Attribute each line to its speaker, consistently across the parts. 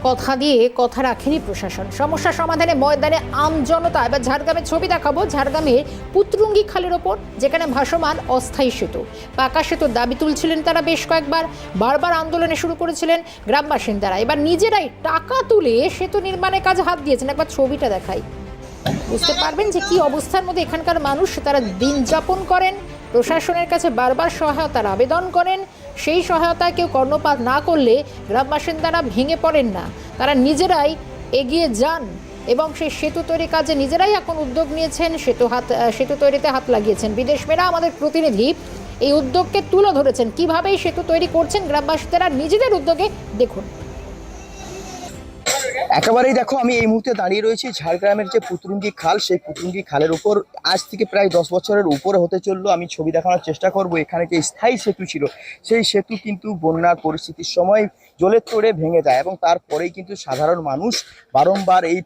Speaker 1: কথা দিয়ে কথা রাখেনি প্রশাসন। সমস্যা সমাধানে ময়দানে আমজনতা। এবার ঝাড়গ্রামের ছবি দেখাবো। ঝাড়গ্রামের পুতরুঙ্গি খালের ওপর যেখানে ভাসমান অস্থায়ী সেতু, পাকা সেতুর দাবি তুলছিলেন তারা বেশ কয়েকবার, বারবার আন্দোলনে শুরু করেছিলেন গ্রাম বাসিন্দারা। এবার নিজেরাই টাকা তুলে সেতু নির্মাণের কাজে হাত দিয়েছেন। একবার ছবিটা দেখাই, বুঝতে পারবেন যে কি অবস্থার মধ্যে এখানকার মানুষ তারা দিন যাপন করেন। প্রশাসনের কাছে বারবার সহায়তার আবেদন করেন, সেই সহায়তা কেউ কর্ণপাত না করলে গ্রাম বাসিন্দারা ভেঙে পড়েন না, তারা নিজেরাই এগিয়ে যান এবং সেই সেতু তৈরির কাজে নিজেরাই এখন উদ্যোগ নিয়েছেন, সেতু তৈরিতে হাত লাগিয়েছেন। বিদেশ মেরা আমাদের প্রতিনিধি এই উদ্যোগকে তুলে ধরেছেন, কীভাবে এই সেতু তৈরি করছেন গ্রামবাসীরা নিজেদের উদ্যোগে। দেখুন
Speaker 2: একেবারেই দেখো, আমি এই মুহূর্তে দাঁড়িয়ে রয়েছি ঝাড়গ্রামের যে পুতরুঙ্গি খাল, সেই পুতরুঙ্গি খালের উপর আজ থেকে প্রায় 10 বছরের উপরে হতে চললো। আমি ছবি দেখানোর চেষ্টা করব। এখানে যে স্থায়ী সেতু ছিল, সেই সেতু কিন্তু বন্যার পরিস্থিতির সময় জলের তোড়ে ভেঙে যায় এবং তারপরেই কিন্তু সাধারণ মানুষ বারংবার এই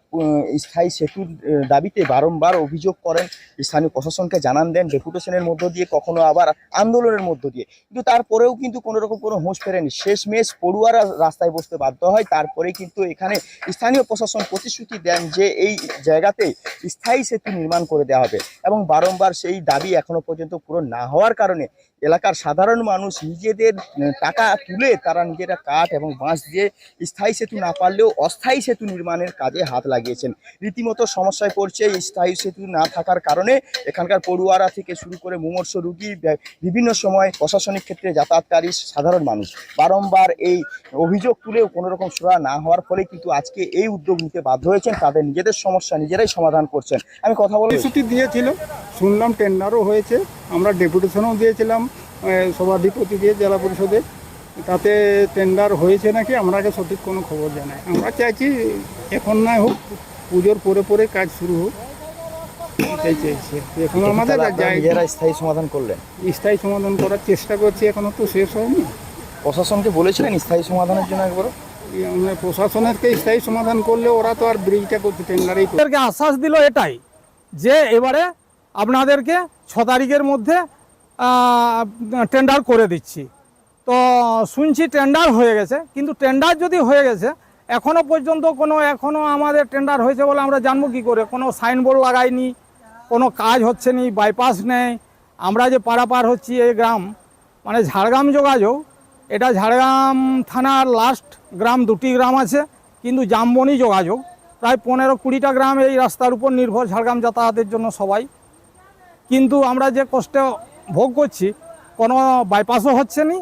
Speaker 2: স্থায়ী সেতুর দাবিতে বারংবার অভিযোগ করেন, স্থানীয় প্রশাসনকে জানান দেন, ডেপুটেশনের মধ্য দিয়ে, কখনো আবার আন্দোলনের মধ্য দিয়ে, কিন্তু তারপরেও কিন্তু কোনো রকম কোনো হুঁশ ফেরেনি। শেষমেশ পড়ুয়ারা রাস্তায় বসতে বাধ্য হয়। তারপরে কিন্তু এখানে স্থানীয় প্রশাসন প্রতিশ্রুতি দেন যে এই জায়গাতে স্থায়ী সেতু নির্মাণ করে দেওয়া হবে এবং বারংবার সেই দাবি এখনো পর্যন্ত পূরণ না হওয়ার কারণে এলাকার সাধারণ মানুষ নিজেদের টাকা তুলে তারা নিজেরা কাঠ এবং বাঁশ দিয়ে স্থায়ী সেতু না পারলেও অস্থায়ী সেতু নির্মাণের কাজে হাত লাগিয়েছেন। রীতিমতো সমস্যায় পড়ছে স্থায়ী সেতু না থাকার কারণে। এখানকার পড়ুয়ারা থেকে শুরু করে মুমূর্ষ রোগী, বিভিন্ন সময় প্রশাসনিক ক্ষেত্রে যাতায়াতকারী সাধারণ মানুষ বারংবার এই অভিযোগ তুলেও কোনো রকম সুরা না হওয়ার ফলে কিন্তু আজকে এই উদ্যোগ নিতে বাধ্য হয়েছেন। তাদের নিজেদের সমস্যা নিজেরাই সমাধান করছেন। আমি কথা বলি,
Speaker 3: ছুটি দিয়েছিল, শুনলাম টেন্ডারও হয়েছে, আমরা ডেপুটেশনও দিয়েছিলাম সভাধিপতি দিয়ে জেলা পরিষদে, তাতে টেন্ডার হয়েছে নাকি আমাকে সঠিক কোনো খবর জানায়। আমরা চাইছি এখন না হোক, পুজোর পরে পরে কাজ শুরু হোক, এটাই চাইছি। এখন আমাদের
Speaker 2: নিজেরা স্থায়ী সমাধান করলেন,
Speaker 3: স্থায়ী সমাধান করার চেষ্টা করছি, এখনও তো শেষ হয়নি।
Speaker 2: প্রশাসনকে বলেছিলেন স্থায়ী সমাধানের জন্য একবার?
Speaker 3: আমরা প্রশাসনেরকে স্থায়ী সমাধান করলে ওরা তো আর ব্রিজটা করতে টেন্ডারেই
Speaker 4: ওদেরকে আশ্বাস দিল এটাই যে এবারে আপনাদেরকে 6 তারিখের মধ্যে টেন্ডার করে দিচ্ছি। তো শুনছি টেন্ডার হয়ে গেছে, কিন্তু টেন্ডার যদি হয়ে গেছে এখনও পর্যন্ত এখনও আমাদের টেন্ডার হয়েছে বলে আমরা জানবো কী করে? কোনো সাইনবোর্ড লাগাইনি, কোনো কাজ হচ্ছে নি, বাইপাস নেই। আমরা যে পারাপার হচ্ছি এই গ্রাম, মানে ঝাড়গ্রাম যোগাযোগ, এটা ঝাড়গ্রাম থানার লাস্ট গ্রাম 2টি গ্রাম আছে, কিন্তু জামবনি যোগাযোগ প্রায় 15-20টা গ্রাম এই রাস্তার উপর নির্ভর ঝাড়গ্রাম যাতায়াতের জন্য সবাই। কিন্তু আমরা যে কষ্টে ভোগ করছি, কোনো বাইপাসও হচ্ছে না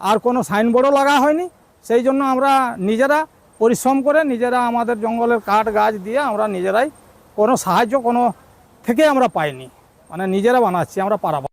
Speaker 4: আর কোনো সাইনবোর্ডও লাগা হয়নি। সেই জন্য আমরা নিজেরা পরিশ্রম করে নিজেরা আমাদের জঙ্গলের কাঠ গাছ দিয়ে আমরা নিজেরাই কোনো সাহায্য কোনো থেকে আমরা পাইনি, মানে নিজেরা বানাচ্ছি আমরা পারাপার।